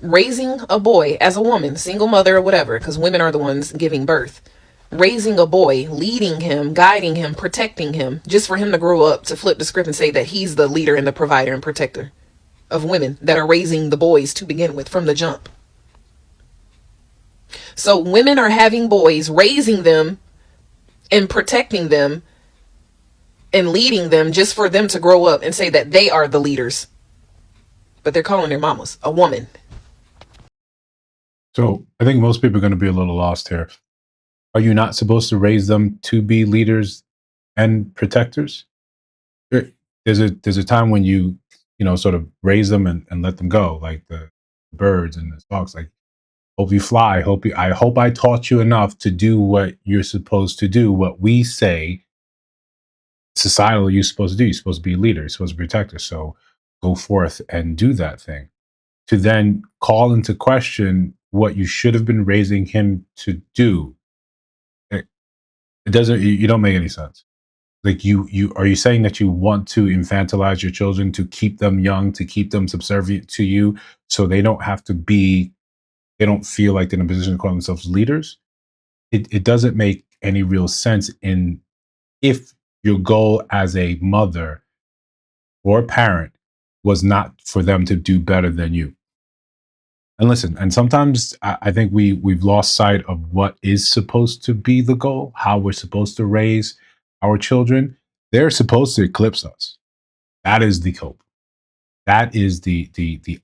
Raising a boy as a woman, single mother or whatever, because women are the ones giving birth. Raising a boy, leading him, guiding him, protecting him, just for him to grow up to flip the script and say that he's the leader and the provider and protector of women that are raising the boys to begin with from the jump. So women are having boys, raising them and protecting them and leading them just for them to grow up and say that they are the leaders. But they're calling their mamas a woman. So I think most people are going to be a little lost here. Are you not supposed to raise them to be leaders and protectors? There's a time when you know, sort of raise them and let them go, like the birds and the dogs. Like, hope you fly. I hope I taught you enough to do what you're supposed to do. What we say societally you're supposed to do. You're supposed to be a leader. You're supposed to be a protector. So go forth and do that thing. To then call into question what you should have been raising him to do, it, it doesn't. You don't make any sense. Like you are you saying that you want to infantilize your children to keep them young, to keep them subservient to you, so they don't have to be, they don't feel like they're in a position to call themselves leaders? It doesn't make any real sense in if your goal as a mother or a parent was not for them to do better than you. And listen, and sometimes I think we've lost sight of what is supposed to be the goal, how we're supposed to raise our children. They're supposed to eclipse us. That is the hope. That is the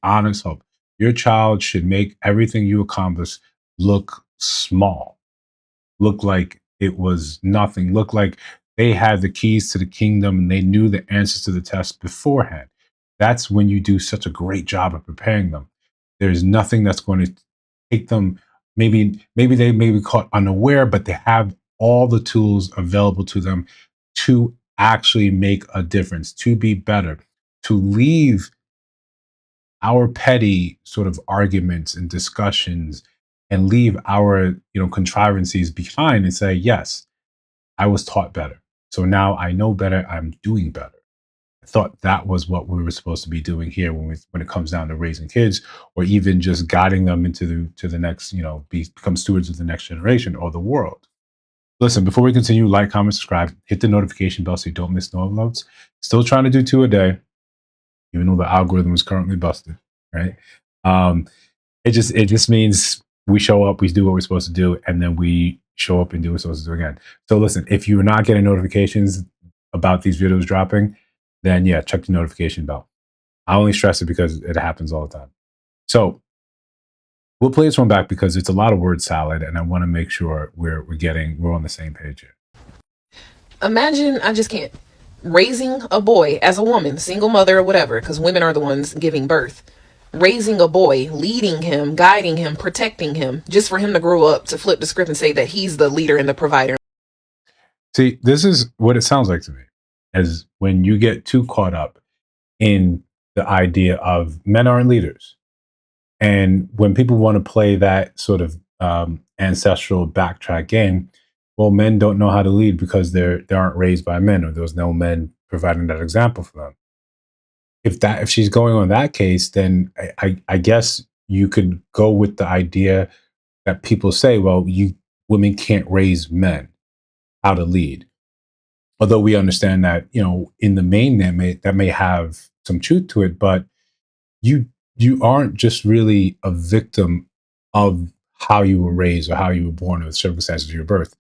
honest hope. Your child should make everything you accomplish look small, look like it was nothing, look like they had the keys to the kingdom and they knew the answers to the test beforehand. That's when you do such a great job of preparing them. There's nothing that's going to take them. Maybe they may be caught unaware, but they have all the tools available to them to actually make a difference, to be better, to leave our petty sort of arguments and discussions and leave our contrivances behind and say, yes, I was taught better, so now I know better, I'm doing better. I thought that was what we were supposed to be doing here when it comes down to raising kids, or even just guiding them into the next, become stewards of the next generation or the world. Listen, before we continue, like, comment, subscribe, hit the notification bell so you don't miss no uploads. Still trying to do 2 a day, even though the algorithm is currently busted, right? Um, it just means we show up, we do what we're supposed to do, and then we show up and do what we're supposed to do again. So listen, if you're not getting notifications about these videos dropping, then yeah, check the notification bell. I only stress it because it happens all the time. So we'll play this one back because it's a lot of word salad, and I want to make sure we're on the same page here. Imagine, I just can't. Raising a boy as a woman, single mother or whatever, because women are the ones giving birth. Raising a boy, leading him, guiding him, protecting him, just for him to grow up to flip the script and say that he's the leader and the provider. See, this is what it sounds like to me, as when you get too caught up in the idea of men aren't leaders. And when people want to play that sort of ancestral backtrack game, well, men don't know how to lead because they aren't raised by men, or there's no men providing that example for them. If she's going on that case, then I guess you could go with the idea that people say, well, you women can't raise men how to lead. Although we understand that, in the main that may have some truth to it, but you you aren't just really a victim of how you were raised or how you were born or the circumstances of your birth.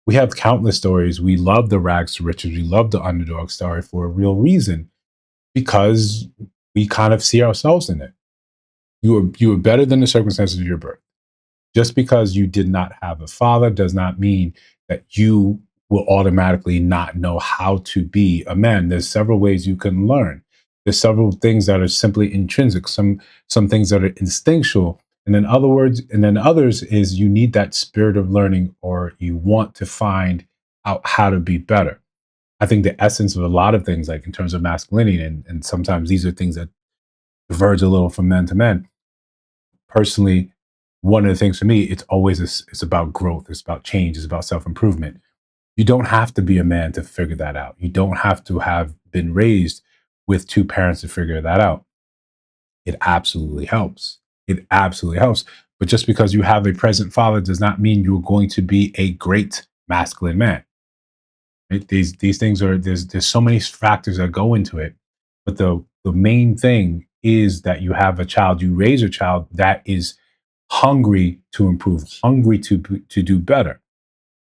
We have countless stories. We love the rags to riches. We love the underdog story for a real reason, because we kind of see ourselves in it. You were better than the circumstances of your birth. Just because you did not have a father does not mean that you will automatically not know how to be a man. There's several ways you can learn. There's several things that are simply intrinsic, some things that are instinctual, and then others is you need that spirit of learning, or you want to find out how to be better. I think the essence of a lot of things, like in terms of masculinity, and sometimes these are things that diverge a little from men to men. Personally, one of the things for me, it's about growth, it's about change, it's about self improvement. You don't have to be a man to figure that out. You don't have to have been raised with 2 parents to figure that out. It absolutely helps. It absolutely helps. But just because you have a present father does not mean you're going to be a great masculine man. Right? These things are there's so many factors that go into it. But the main thing is that you have a child, you raise a child that is hungry to improve, hungry to do better.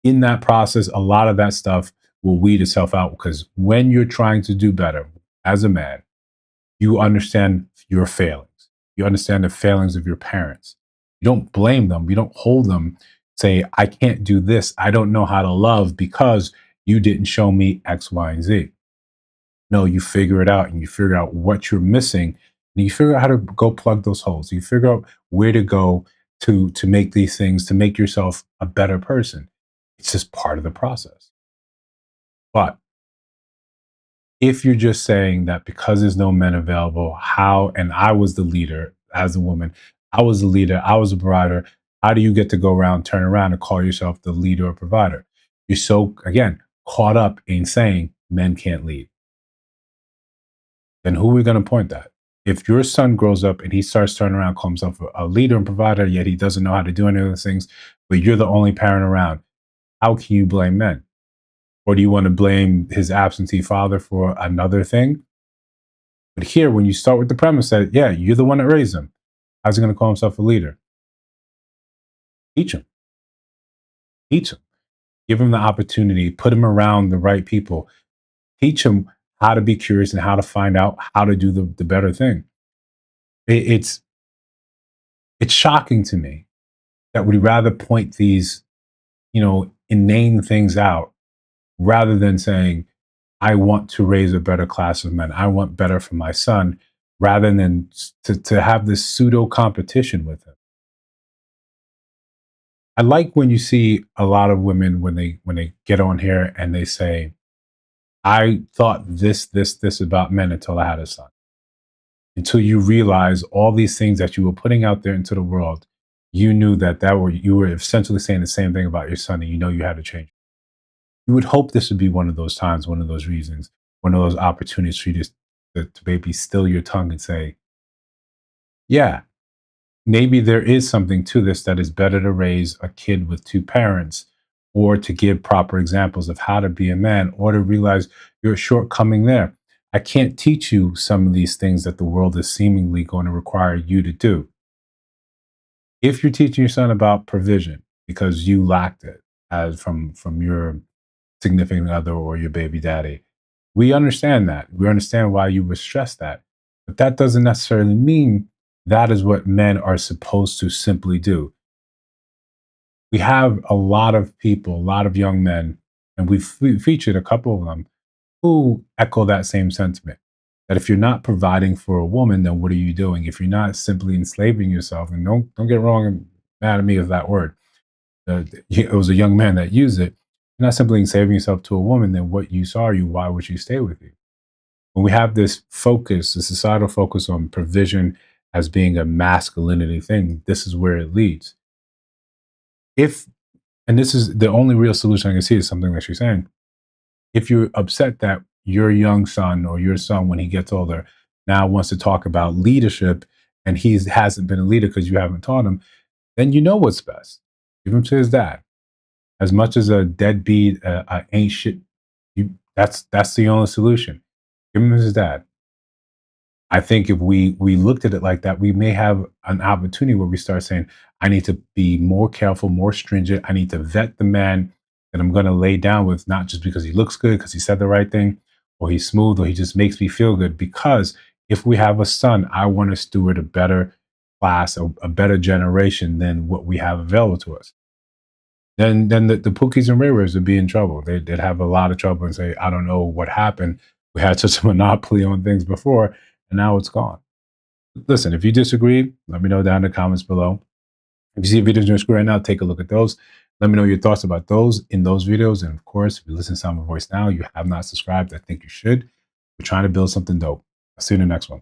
In that process, a lot of that stuff will weed itself out because when you're trying to do better as a man, you understand your failings. You understand the failings of your parents. You don't blame them. You don't hold them, say, I can't do this. I don't know how to love because you didn't show me X, Y, and Z. No, you figure it out and you figure out what you're missing and you figure out how to go plug those holes. You figure out where to go to make these things, to make yourself a better person. It's just part of the process. But if you're just saying that because there's no men available, how, and I was the leader as a woman, I was the leader, I was a provider, how do you get to go around, turn around and call yourself the leader or provider? You're so, again, caught up in saying men can't lead. Then who are we going to point at? If your son grows up and he starts turning around, calling himself a leader and provider, yet he doesn't know how to do any of those things, but you're the only parent around, how can you blame men? Or do you want to blame his absentee father for another thing? But here, when you start with the premise that, yeah, you're the one that raised him, how's he going to call himself a leader? Teach him. Teach him. Give him the opportunity. Put him around the right people. Teach him how to be curious and how to find out how to do the better thing. It's shocking to me that we'd rather point these, inane things out rather than saying, I want to raise a better class of men. I want better for my son, rather than to have this pseudo competition with him. I like when you see a lot of women when they get on here and they say, I thought this about men until I had a son. Until you realize all these things that you were putting out there into the world, you knew you were essentially saying the same thing about your son, and you know you had to change. You would hope this would be one of those times, one of those reasons, one of those opportunities for you to maybe still your tongue and say, yeah, maybe there is something to this, that is better to raise a kid with two parents, or to give proper examples of how to be a man, or to realize your shortcoming there. I can't teach you some of these things that the world is seemingly going to require you to do. If you're teaching your son about provision because you lacked it as from your significant other or your baby daddy, we understand that. We understand why you would stress that. But that doesn't necessarily mean that is what men are supposed to simply do. We have a lot of people, a lot of young men, and we featured a couple of them who echo that same sentiment. That if you're not providing for a woman, then what are you doing? If you're not simply enslaving yourself, and don't get wrong and mad at me with that word. It was a young man that used it. You're not simply enslaving yourself to a woman, then what use are you? Why would she stay with you? When we have this focus, the societal focus on provision as being a masculinity thing, this is where it leads. If, and this is the only real solution I can see, is something that you're saying. If you're upset that your young son or your son, when he gets older, now wants to talk about leadership and he hasn't been a leader because you haven't taught him, then you know what's best. Give him to his dad. As much as a deadbeat, ain't shit, that's the only solution. Give him to his dad. I think if we looked at it like that, we may have an opportunity where we start saying, I need to be more careful, more stringent. I need to vet the man that I'm going to lay down with, not just because he looks good, because he said the right thing, or he's smooth, or he just makes me feel good. Because if we have a son, I want to steward a better class, a better generation than what we have available to us. Then the Pookies and Ray Rays would be in trouble. They'd have a lot of trouble and say, I don't know what happened. We had such a monopoly on things before, and now it's gone. Listen, if you disagree, let me know down in the comments below. If you see videos on your screen right now, take a look at those. Let me know your thoughts about those in those videos. And of course, if you listen to Sound My Voice now, you have not subscribed, I think you should. We're trying to build something dope. I'll see you in the next one.